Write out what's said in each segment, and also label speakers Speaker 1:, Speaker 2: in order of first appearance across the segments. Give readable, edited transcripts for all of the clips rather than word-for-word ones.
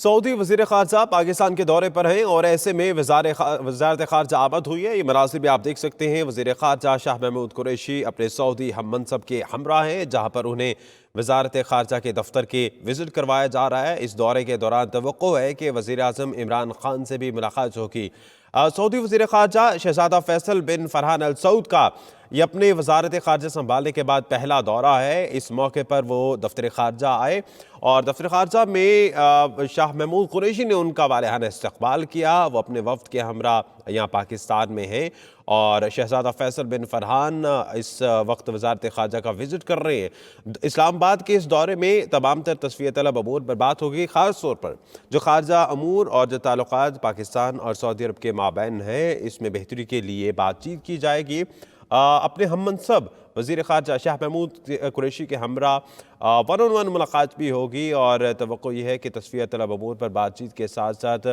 Speaker 1: Saudi वज़ीर ख़ारजा पाकिस्तान के दौरे पर हैं और ऐसे में वज़ारत ख़ारजा आमद हुई है। ये मनाज़िर भी आप देख सकते हैं। वज़ीर ख़ारजा शाह महमूद कुरैशी अपने सऊदी हम मनसब के हमरा हैं, जहाँ पर उन्हें वज़ारत ख़ारजा के दफ्तर के विज़िट करवाया जा रहा है। इस दौरे के दौरान तवक्को है कि वज़ीर आज़म इमरान खान से भी मुलाकात होगी। सऊदी वज़ीर ख़ारजा शहज़ादा फैसल बिन फरहान अल सऊद का ये अपने वज़ारत ख़ारजा संभालने के बाद पहला दौरा है। इस मौके पर वो दफ्तर ख़ारजा आए और दफ्तर ख़ारजा में शाह महमूद कुरैशी ने उनका वालिहाना इस्तक़बाल किया। वो अपने वफ़द के हमरा यहाँ पाकिस्तान में हैं और शहज़ादा फैसल बिन फरहान इस वक्त वज़ारत ख़ारजा का विज़िट कर रहे हैं। इस्लामाबाद के इस दौरे में तमाम तर तस्फ़िया तलब अमूर पर बात होगी। ख़ास तौर पर जो ख़ारजा अमूर और जो ताल्लुक़ात पाकिस्तान और सऊदी अरब के माबैन है, इसमें बेहतरी के लिए बातचीत की जाएगी। अपने हम मनसब वज़ीर ख़ारजा शाह महमूद कुरैशी के हमरा वन ऑन वन मुलाकात भी होगी और तवक्को ये है कि तस्फ़िया तलब अमूर पर बातचीत के साथ साथ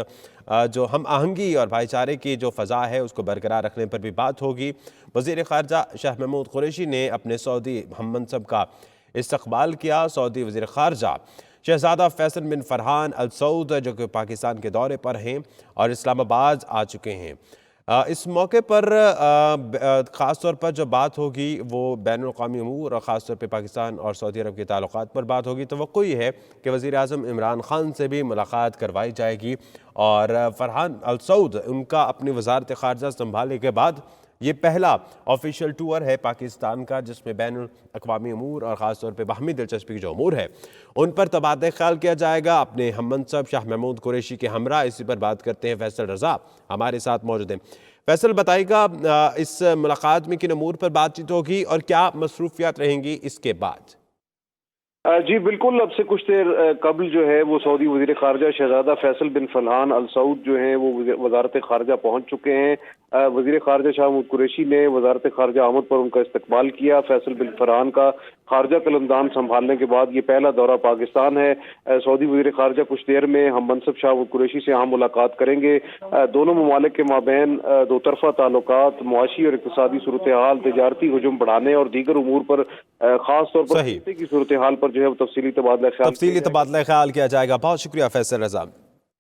Speaker 1: जो हम आहंगी और भाईचारे की जो फ़ज़ा है उसको बरकरार रखने पर भी बात होगी। वज़ीर ख़ारजा शाह महमूद कुरैशी ने अपने सऊदी हम मनसब का इस्तक़बाल किया। सऊदी वज़ीर ख़ारजा शहज़ादा फैसल बिन फरहान अल सऊद जो कि पाकिस्तान के दौरे पर हैं और इस्लामाबाद आ चुके हैं। इस मौके पर ख़ास तौर पर जो बात होगी वो बैनुल-अक़वामी अमूर और ख़ास तौर पर पाकिस्तान और सऊदी अरब के ताल्लुक़ात पर बात होगी। तवक्को ये है कि वज़ीर आज़म इमरान खान से भी मुलाकात करवाई जाएगी और फरहान अल सऊद उनका अपनी वज़ारत ख़ारजा संभालने के बाद ये पहला ऑफिशियल टूर है पाकिस्तान का, जिसमें बैनुल-अक़वामी अमूर और ख़ास तौर पे बाहमी दिलचस्पी की जो अमूर है उन पर तबादला ख्याल किया जाएगा। अपने हम मनसब शाह महमूद कुरैशी के हमरा इसी पर बात करते हैं। फैसल रज़ा हमारे साथ मौजूद हैं। फैसल, बताइएगा इस मुलाकात में किन अमूर पर बातचीत होगी और क्या मसरूफियात रहेंगी इसके बाद?
Speaker 2: जी बिल्कुल, अब से कुछ देर कबल जो है वो सऊदी वज़ीर ख़ारजा शहज़ादा फैसल बिन फरहान अल सऊद जो हैं वो वज़ारत ख़ारजा पहुँच चुके हैं। वज़ीर ख़ारजा शाह महमूद कुरैशी ने वज़ारत ख़ारजा आमद पर उनका इस्तक़बाल किया। फैसल बिन फरहान का ख़ारजा कलमदान संभालने के बाद ये पहला दौरा पाकिस्तान है। सऊदी वज़ीर ख़ारजा कुछ देर में हम मनसब शाह महमूद कुरैशी से मुलाकात करेंगे। दोनों ममालिक के माबैन दो तरफ़ा ताल्लुकात, मुआशी और इक़्तिसादी सूरत हाल, तजारती हजूम बढ़ाने और दीगर उमूर पर ख़ास तौर पर की सूरत हाल पर जो है वो तफसीली तबादला ख्याल
Speaker 1: किया जाएगा। बहुत शुक्रिया फैसल रज़ा।